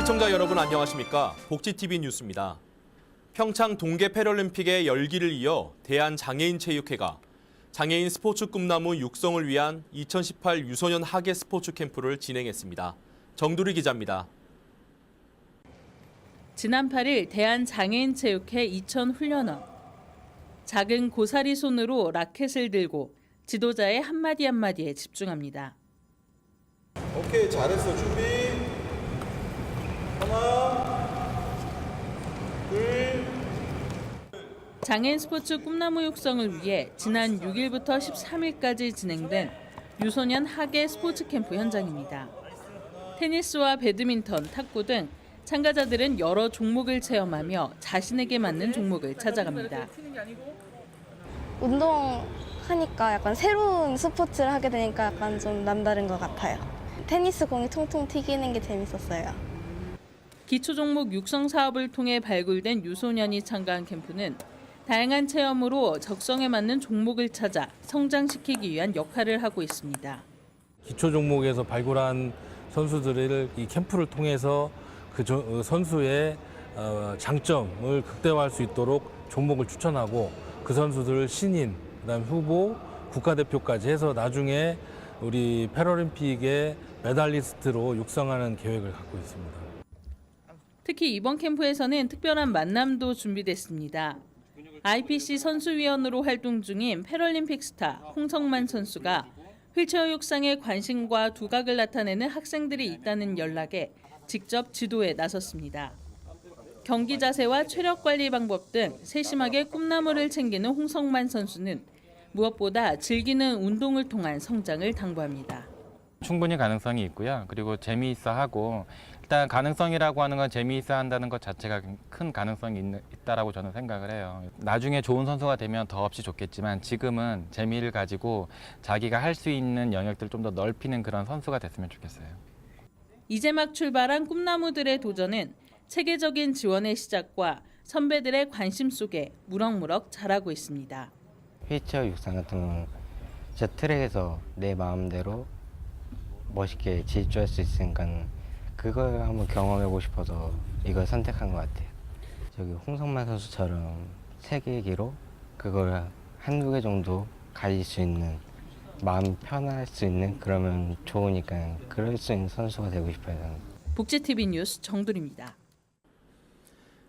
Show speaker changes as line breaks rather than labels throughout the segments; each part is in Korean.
시청자 여러분 안녕하십니까? 복지TV 뉴스입니다. 평창 동계 패럴림픽의 열기를 이어 대한장애인체육회가 장애인 스포츠 꿈나무 육성을 위한 2018 유소년 하계 스포츠 캠프를 진행했습니다. 정두리 기자입니다.
지난 8일 대한장애인체육회 이천 훈련원. 작은 고사리 손으로 라켓을 들고 지도자의 한마디 한마디에 집중합니다.
오케이, 잘했어. 준비. 하나, 둘.
장애인 스포츠 꿈나무 육성을 위해 지난 6일부터 13일까지 진행된 유소년 하계 스포츠 캠프 현장입니다. 테니스와 배드민턴, 탁구 등 참가자들은 여러 종목을 체험하며 자신에게 맞는 종목을 찾아갑니다.
운동하니까 약간 새로운 스포츠를 하게 되니까 약간 좀 남다른 것 같아요. 테니스 공이 통통 튀기는 게 재밌었어요.
기초 종목 육성 사업을 통해 발굴된 유소년이 참가한 캠프는 다양한 체험으로 적성에 맞는 종목을 찾아 성장시키기 위한 역할을 하고 있습니다.
기초 종목에서 발굴한 선수들을 이 캠프를 통해서 그 선수의 장점을 극대화할 수 있도록 종목을 추천하고 그 선수들을 신인, 그다음 후보, 국가대표까지 해서 나중에 우리 패럴림픽의 메달리스트로 육성하는 계획을 갖고 있습니다.
특히 이번 캠프에서는 특별한 만남도 준비됐습니다. IPC 선수위원으로 활동 중인 패럴림픽 스타 홍성만 선수가 휠체어 육상에 관심과 두각을 나타내는 학생들이 있다는 연락에 직접 지도에 나섰습니다. 경기 자세와 체력 관리 방법 등 세심하게 꿈나무를 챙기는 홍성만 선수는 무엇보다 즐기는 운동을 통한 성장을 당부합니다.
충분히 가능성이 있고요. 그리고 재미있어 하고 일단 가능성이라고 하는 건 재미있어 한다는 것 자체가 큰 가능성이 있다라고 저는 생각을 해요. 나중에 좋은 선수가 되면 더없이 좋겠지만 지금은 재미를 가지고 자기가 할 수 있는 영역들을 좀 더 넓히는 그런 선수가 됐으면 좋겠어요.
이제 막 출발한 꿈나무들의 도전은 체계적인 지원의 시작과 선배들의 관심 속에 무럭무럭 자라고 있습니다.
휠체어 육상 같은 경우는 진짜 트랙에서 내 마음대로 멋있게 질주할 수 있으니까 그걸 한번 경험해보고 싶어서 이걸 선택한 것 같아요. 저기 홍성만 선수처럼 세계 기록 그걸 한두 개 정도 가질 수 있는 마음 편할 수 있는 그러면 좋으니까 그럴 수 있는 선수가 되고 싶어요.
복지TV 뉴스 정두리입니다.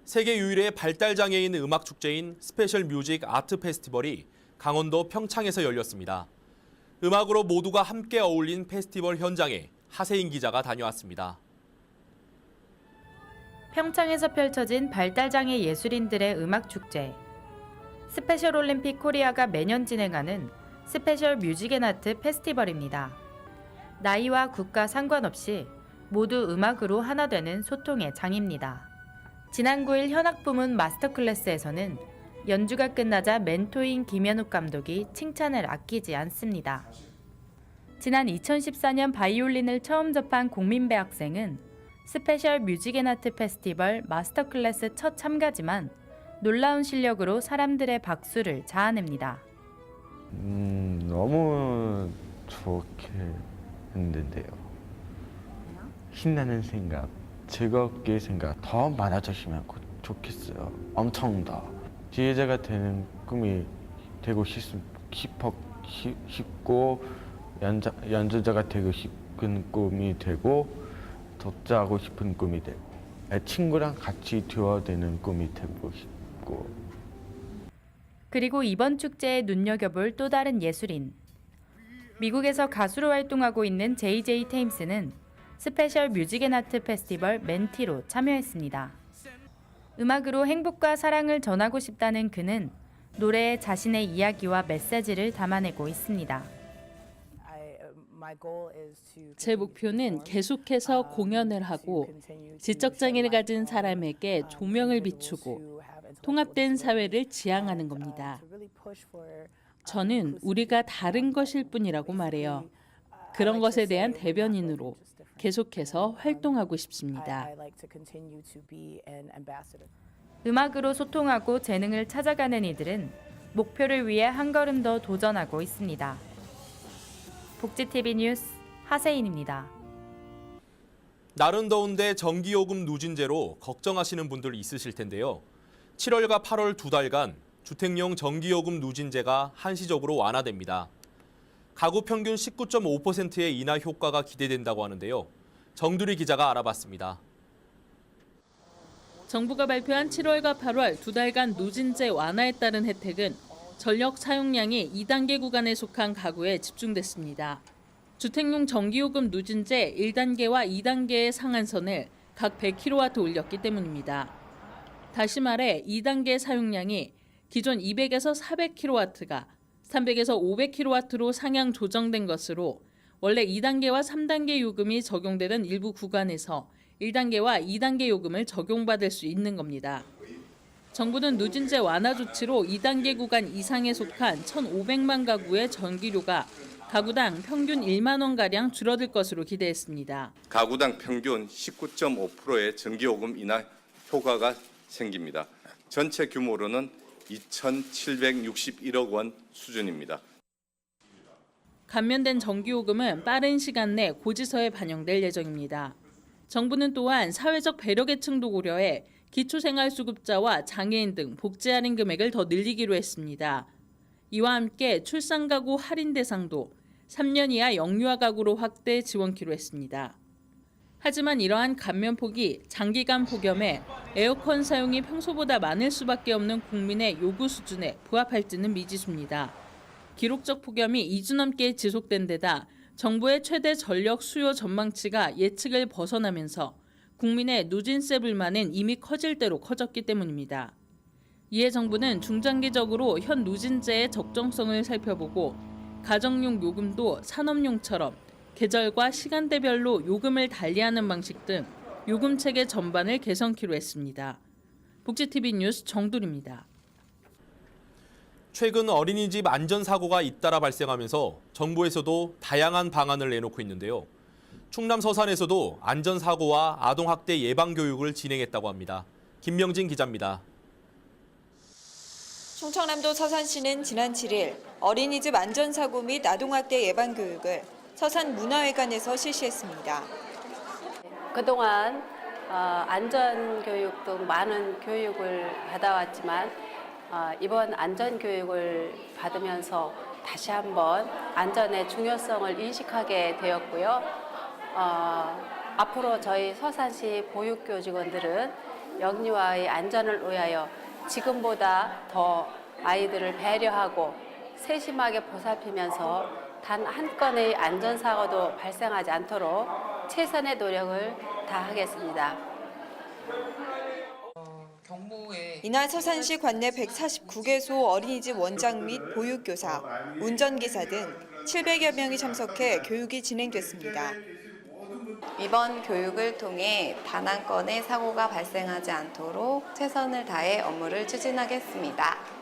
세계 유일의 발달장애인 음악 축제인 스페셜 뮤직 아트 페스티벌이 강원도 평창에서 열렸습니다. 음악으로 모두가 함께 어울린 페스티벌 현장에 하세인 기자가 다녀왔습니다.
평창에서 펼쳐진 발달장애 예술인들의 음악축제. 스페셜 올림픽 코리아가 매년 진행하는 스페셜 뮤직 앤 아트 페스티벌입니다. 나이와 국가 상관없이 모두 음악으로 하나 되는 소통의 장입니다. 지난 9일 현악부문 마스터 클래스에서는 연주가 끝나자 멘토인 김현욱 감독이 칭찬을 아끼지 않습니다. 지난 2014년 바이올린을 처음 접한 공민배 학생은 스페셜 뮤직 앤 아트 페스티벌 마스터 클래스 첫 참가지만 놀라운 실력으로 사람들의 박수를 자아냅니다.
너무 좋게 했는데요. 신나는 생각, 즐겁게 생각 더 많아졌으면 좋겠어요. 엄청 더. 지휘자가 되는 꿈이 되고 싶고 연주자가 되고 싶은 꿈이 되고 독자하고 싶은 꿈이 되고 친구랑 같이 듀오되는 꿈이 되고 싶고.
그리고 이번 축제에 눈여겨볼 또 다른 예술인. 미국에서 가수로 활동하고 있는 JJ 테임스는 스페셜 뮤직 앤 아트 페스티벌 멘티로 참여했습니다. 음악으로 행복과 사랑을 전하고 싶다는 그는 노래에 자신의 이야기와 메시지를 담아내고 있습니다.
제 목표는 계속해서 공연을 하고 지적장애를 가진 사람에게 조명을 비추고 통합된 사회를 지향하는 겁니다. 저는 우리가 다른 것일 뿐이라고 말해요. 그런 것에 대한 대변인으로 계속해서 활동하고 싶습니다.
음악으로 소통하고 재능을 찾아가는 이들은 목표를 위해 한 걸음 더 도전하고 있습니다. 복지TV 뉴스 하세인입니다.
날은 더운데 전기요금 누진제로 걱정하시는 분들 있으실 텐데요. 7월과 8월 2달간 주택용 전기요금 누진제가 한시적으로 완화됩니다. 가구 평균 19.5%의 인하 효과가 기대된다고 하는데요. 정두리 기자가 알아봤습니다.
정부가 발표한 7월과 8월 2달간 누진제 완화에 따른 혜택은 전력 사용량이 2단계 구간에 속한 가구에 집중됐습니다. 주택용 전기요금 누진제 1단계와 2단계의 상한선을 각 100kW 올렸기 때문입니다. 다시 말해 2단계 사용량이 기존 200에서 400kW가 300에서 500kW로 상향 조정된 것으로 원래 2단계와 3단계 요금이 적용되던 일부 구간에서 1단계와 2단계 요금을 적용받을 수 있는 겁니다. 정부는 누진제 완화 조치로 2단계 구간 이상에 속한 1,500만 가구의 전기료가 가구당 평균 1만 원가량 줄어들 것으로 기대했습니다.
가구당 평균 19.5%의 전기요금 인하 효과가 생깁니다. 전체 규모로는 2,761억 원 수준입니다.
감면된 전기요금은 빠른 시간 내 고지서에 반영될 예정입니다. 정부는 또한 사회적 배려계층도 고려해 기초생활수급자와 장애인 등 복지 할인 금액을 더 늘리기로 했습니다. 이와 함께 출산가구 할인 대상도 3년 이하 영유아 가구로 확대 지원키로 했습니다. 하지만 이러한 감면폭이 장기간 폭염에 에어컨 사용이 평소보다 많을 수밖에 없는 국민의 요구 수준에 부합할지는 미지수입니다. 기록적 폭염이 2주 넘게 지속된 데다 정부의 최대 전력 수요 전망치가 예측을 벗어나면서 국민의 누진세 불만은 이미 커질 대로 커졌기 때문입니다. 이에 정부는 중장기적으로 현 누진제의 적정성을 살펴보고 가정용 요금도 산업용처럼 계절과 시간대별로 요금을 달리하는 방식 등 요금 체계 전반을 개선키로 했습니다. 복지TV 뉴스 정두리입니다.
최근 어린이집 안전사고가 잇따라 발생하면서 정부에서도 다양한 방안을 내놓고 있는데요. 충남 서산에서도 안전사고와 아동학대 예방교육을 진행했다고 합니다. 김명진 기자입니다.
충청남도 서산시는 지난 7일 어린이집 안전사고 및 아동학대 예방교육을 서산문화회관에서 실시했습니다.
그동안 안전교육 등 많은 교육을 받아왔지만 이번 안전교육을 받으면서 다시 한번 안전의 중요성을 인식하게 되었고요. 앞으로 저희 서산시 보육교직원들은 영유아의 안전을 위하여 지금보다 더 아이들을 배려하고 세심하게 보살피면서 단 한 건의 안전사고도 발생하지 않도록 최선의 노력을 다하겠습니다.
이날 서산시 관내 149개소 어린이집 원장 및 보육교사, 운전기사 등 700여 명이 참석해 교육이 진행됐습니다.
이번 교육을 통해 단 한 건의 사고가 발생하지 않도록 최선을 다해 업무를 추진하겠습니다.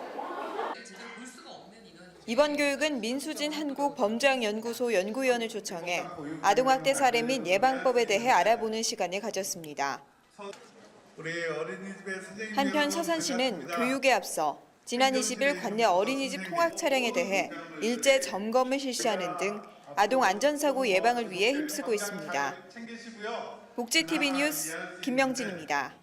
이번 교육은 민수진 한국범죄학연구소 연구위원을 초청해 아동학대 사례 및 예방법에 대해 알아보는 시간을 가졌습니다. 한편 서산시는 교육에 앞서 지난 20일 관내 어린이집 통학 차량에 대해 일제 점검을 실시하는 등 아동 안전사고 예방을 위해 힘쓰고 있습니다. 복지TV 뉴스 김명진입니다.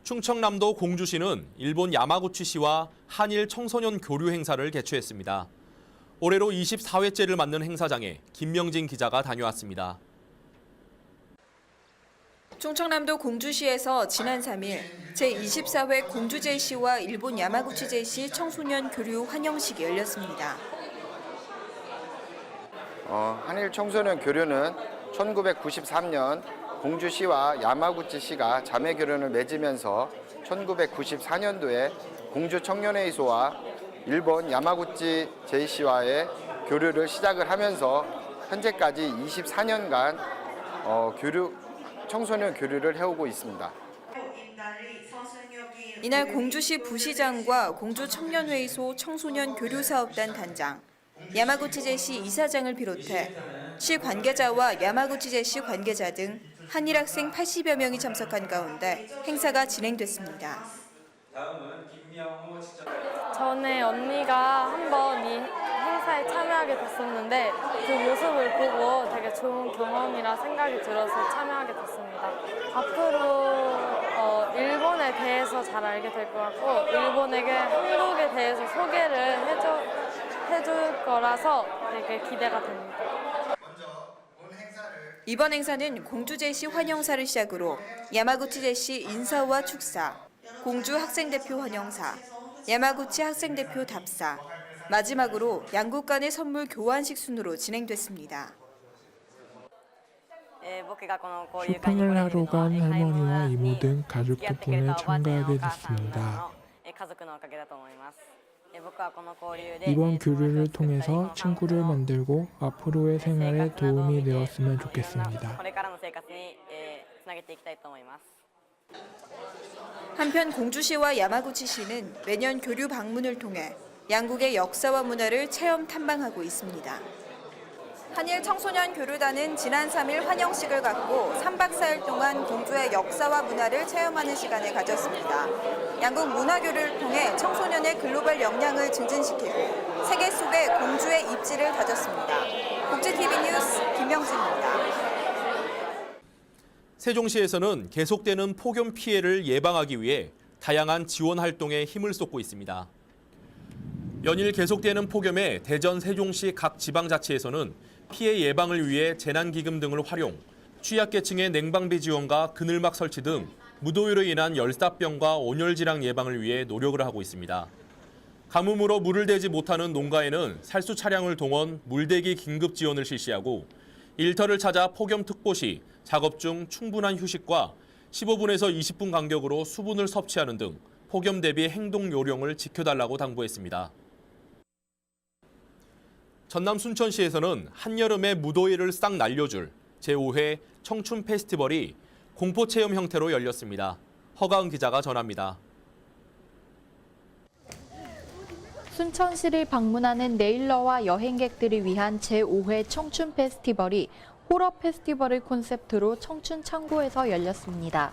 충청남도 공주시는 일본 야마구치시와 한일 청소년 교류 행사를 개최했습니다. 올해로 24회째를 맞는 행사장에 김명진 기자가 다녀왔습니다.
충청남도 공주시에서 지난 3일 제24회 공주제이시와 일본 야마구치제이시 청소년 교류 환영식이 열렸습니다.
한일 청소년 교류는 1993년 공주시와 야마구치시가 자매 교련을 맺으면서 1994년도에 공주 청년회의소와 일본 야마구치 제이시와의 교류를 시작을 하면서 현재까지 24년간 청소년 교류를 해오고 있습니다.
이날 공주시 부시장과 공주 청년회의소 청소년 교류사업단 단장, 야마구치제시 이사장을 비롯해 시 관계자와 야마구치제시 관계자 등 한일 학생 80여 명이 참석한 가운데 행사가 진행됐습니다.
전에 언니가 한번 이 행사에 참여하게 됐었는데 그 모습을 보고 되게 좋은 경험이라 생각이 들어서 참여하게 됐습니다. 앞으로 일본에 대해서 잘 알게 될 것 같고 일본에게 한국에 대해서 소개를 해줄 거라서 되게 기대가 됩니다.
이번 행사는 공주제시 환영사를 시작으로 야마구치제시 인사와 축사, 공주 학생대표 환영사, 야마구치 학생대표 답사, 마지막으로 양국 간의 선물 교환식 순으로 진행됐습니다.
쇼핑을 하러 간 할머니와 이모 등 가족 덕분에 참가하게 됐습니다. 이번 교류를 통해서 친구를 만들고 앞으로의 생활에 도움이 되었으면 좋겠습니다.
한편 공주시와 야마구치시는 매년 교류 방문을 통해 양국의 역사와 문화를 체험 탐방하고 있습니다. 한일 청소년 교류단은 지난 3일 환영식을 갖고 3박 4일 동안 공주의 역사와 문화를 체험하는 시간을 가졌습니다. 양국 문화교류를 통해 청소년의 글로벌 역량을 증진시키고 세계 속에 공주의 입지를 다졌습니다. 복지TV 뉴스 김명진입니다.
세종시에서는 계속되는 폭염 피해를 예방하기 위해 다양한 지원 활동에 힘을 쏟고 있습니다. 연일 계속되는 폭염에 대전, 세종시 각 지방자치에서는 피해 예방을 위해 재난기금 등을 활용, 취약계층의 냉방비 지원과 그늘막 설치 등 무더위로 인한 열사병과 온열질환 예방을 위해 노력을 하고 있습니다. 가뭄으로 물을 대지 못하는 농가에는 살수 차량을 동원 물대기 긴급 지원을 실시하고 일터를 찾아 폭염 특보 시 작업 중 충분한 휴식과 15분에서 20분 간격으로 수분을 섭취하는 등 폭염 대비 행동 요령을 지켜달라고 당부했습니다. 전남 순천시에서는 한여름의 무더위를 싹 날려줄 제5회 청춘 페스티벌이 공포체험 형태로 열렸습니다. 허가은 기자가 전합니다.
순천시를 방문하는 네일러와 여행객들을 위한 제5회 청춘 페스티벌이 호러 페스티벌을 콘셉트로 청춘 창고에서 열렸습니다.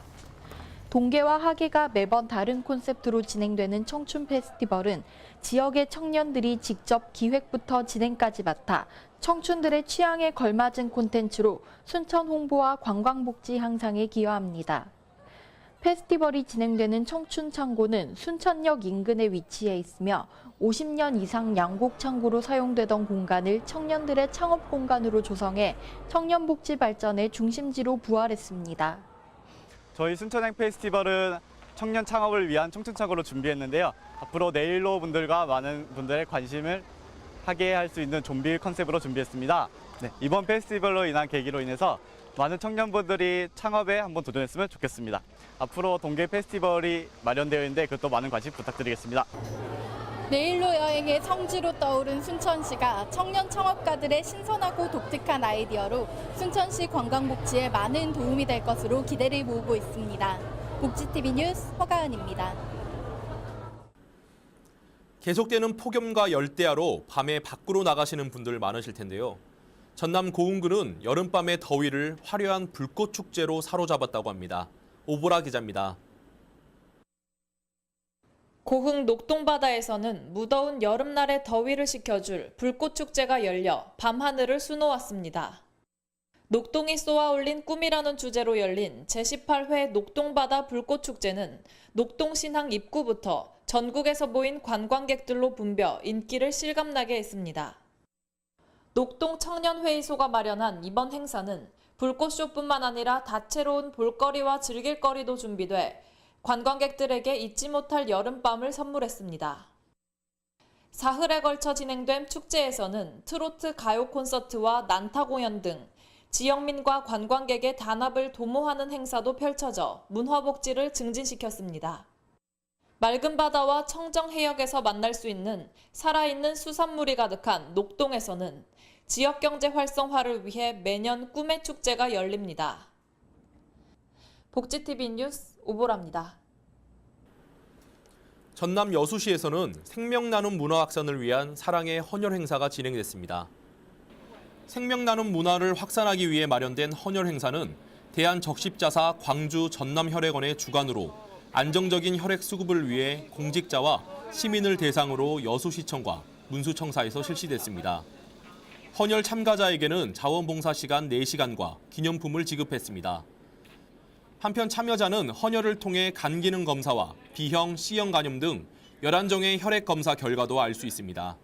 동계와 하계가 매번 다른 콘셉트로 진행되는 청춘 페스티벌은 지역의 청년들이 직접 기획부터 진행까지 맡아 청춘들의 취향에 걸맞은 콘텐츠로 순천 홍보와 관광복지 향상에 기여합니다. 페스티벌이 진행되는 청춘 창고는 순천역 인근에 위치해 있으며 50년 이상 양곡 창고로 사용되던 공간을 청년들의 창업 공간으로 조성해 청년 복지 발전의 중심지로 부활했습니다.
저희 순천행 페스티벌은 청년 창업을 위한 청춘 창고로 준비했는데요. 앞으로 네일러 분들과 많은 분들의 관심을 하게 할 수 있는 좀비 컨셉으로 준비했습니다. 네, 이번 페스티벌로 인한 계기로 인해서 많은 청년분들이 창업에 한번 도전했으면 좋겠습니다. 앞으로 동계 페스티벌이 마련되어 있는데 그것도 많은 관심 부탁드리겠습니다.
네일러 여행의 성지로 떠오른 순천시가 청년 창업가들의 신선하고 독특한 아이디어로 순천시 관광복지에 많은 도움이 될 것으로 기대를 모으고 있습니다. 복지TV 뉴스 허가은입니다.
계속되는 폭염과 열대야로 밤에 밖으로 나가시는 분들 많으실 텐데요. 전남 고흥군은 여름밤의 더위를 화려한 불꽃 축제로 사로잡았다고 합니다. 오보라 기자입니다.
고흥 녹동바다에서는 무더운 여름날의 더위를 식혀줄 불꽃축제가 열려 밤하늘을 수놓았습니다. 녹동이 쏘아올린 꿈이라는 주제로 열린 제18회 녹동바다 불꽃축제는 녹동신항 입구부터 전국에서 모인 관광객들로 붐벼 인기를 실감나게 했습니다. 녹동청년회의소가 마련한 이번 행사는 불꽃쇼뿐만 아니라 다채로운 볼거리와 즐길거리도 준비돼 관광객들에게 잊지 못할 여름밤을 선물했습니다. 사흘에 걸쳐 진행된 축제에서는 트로트 가요 콘서트와 난타 공연 등 지역민과 관광객의 단합을 도모하는 행사도 펼쳐져 문화복지를 증진시켰습니다. 맑은 바다와 청정 해역에서 만날 수 있는 살아있는 수산물이 가득한 녹동에서는 지역경제 활성화를 위해 매년 꿈의 축제가 열립니다. 복지TV 뉴스 오보라입니다.
전남 여수시에서는 생명 나눔 문화 확산을 위한 사랑의 헌혈 행사가 진행됐습니다. 생명 나눔 문화를 확산하기 위해 마련된 헌혈 행사는 대한적십자사 광주 전남혈액원의 주관으로 안정적인 혈액 수급을 위해 공직자와 시민을 대상으로 여수시청과 문수청사에서 실시됐습니다. 헌혈 참가자에게는 자원봉사 시간 4시간과 기념품을 지급했습니다. 한편 참여자는 헌혈을 통해 간 기능 검사와 B형, C형 간염 등 11종의 혈액 검사 결과도 알 수 있습니다.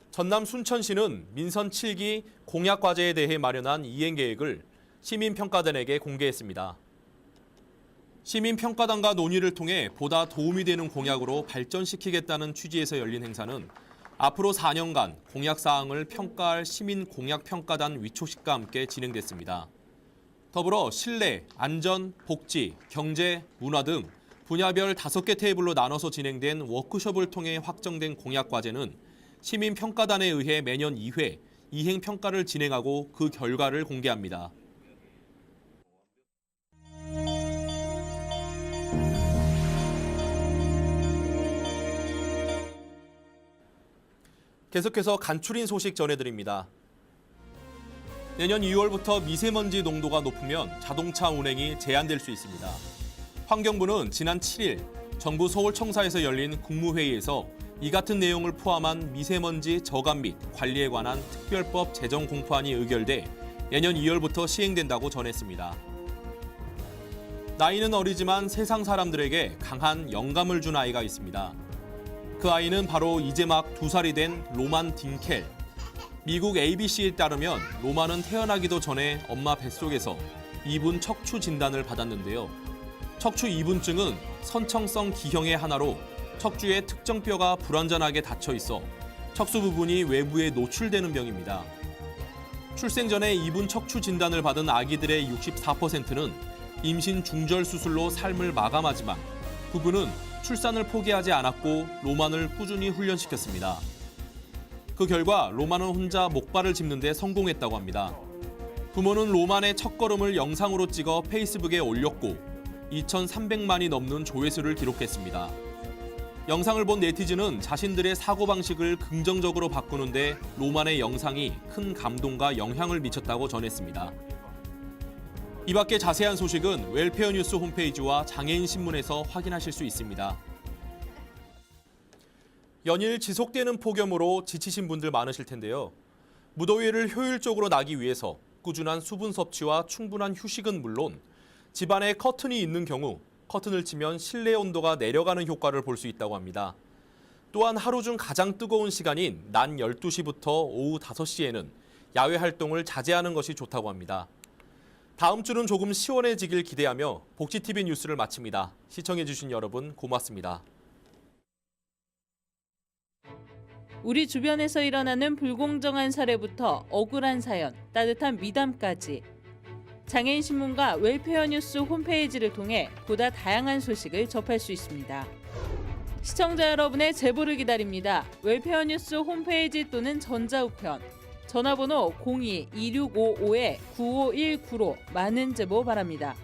전남 순천시는 민선 7기 공약과제에 대해 마련한 이행 계획을 시민평가단에게 공개했습니다. 시민평가단과 논의를 통해 보다 도움이 되는 공약으로 발전시키겠다는 취지에서 열린 행사는 앞으로 4년간 공약사항을 평가할 시민공약평가단 위촉식과 함께 진행됐습니다. 더불어 실내, 안전, 복지, 경제, 문화 등 분야별 5개 테이블로 나눠서 진행된 워크숍을 통해 확정된 공약과제는 시민평가단에 의해 매년 2회 이행평가를 진행하고 그 결과를 공개합니다. 계속해서 간추린 소식 전해드립니다. 내년 2월부터 미세먼지 농도가 높으면 자동차 운행이 제한될 수 있습니다. 환경부는 지난 7일 정부 서울청사에서 열린 국무회의에서 이 같은 내용을 포함한 미세먼지 저감 및 관리에 관한 특별법 제정 공포안이 의결돼 내년 2월부터 시행된다고 전했습니다. 나이는 어리지만 세상 사람들에게 강한 영감을 준 아이가 있습니다. 그 아이는 바로 이제 막 2살이 된 로만 딘켈. 미국 ABC에 따르면 로만은 태어나기도 전에 엄마 뱃속에서 이분 척추 진단을 받았는데요. 척추 이분증은 선청성 기형의 하나로 척추의 특정 뼈가 불완전하게 닫혀 있어 척수 부분이 외부에 노출되는 병입니다. 출생 전에 이분 척추 진단을 받은 아기들의 64%는 임신 중절 수술로 삶을 마감하지만 부부는 출산을 포기하지 않았고 로만을 꾸준히 훈련시켰습니다. 그 결과 로만은 혼자 목발을 짚는 데 성공했다고 합니다. 부모는 로만의 첫걸음을 영상으로 찍어 페이스북에 올렸고 2,300만이 넘는 조회수를 기록했습니다. 영상을 본 네티즌은 자신들의 사고방식을 긍정적으로 바꾸는데 로만의 영상이 큰 감동과 영향을 미쳤다고 전했습니다. 이 밖에 자세한 소식은 웰페어 뉴스 홈페이지와 장애인 신문에서 확인하실 수 있습니다. 연일 지속되는 폭염으로 지치신 분들 많으실 텐데요. 무더위를 효율적으로 나기 위해서 꾸준한 수분 섭취와 충분한 휴식은 물론 집안에 커튼이 있는 경우 커튼을 치면 실내 온도가 내려가는 효과를 볼 수 있다고 합니다. 또한 하루 중 가장 뜨거운 시간인 낮 12시부터 오후 5시에는 야외 활동을 자제하는 것이 좋다고 합니다. 다음 주는 조금 시원해지길 기대하며 복지TV 뉴스를 마칩니다. 시청해주신 여러분 고맙습니다.
우리 주변에서 일어나는 불공정한 사례부터 억울한 사연, 따뜻한 미담까지 장애인 신문과 웰페어 뉴스 홈페이지를 통해 보다 다양한 소식을 접할 수 있습니다. 시청자 여러분의 제보를 기다립니다. 웰페어 뉴스 홈페이지 또는 전자우편, 전화번호 02-2655-9519로 많은 제보 바랍니다.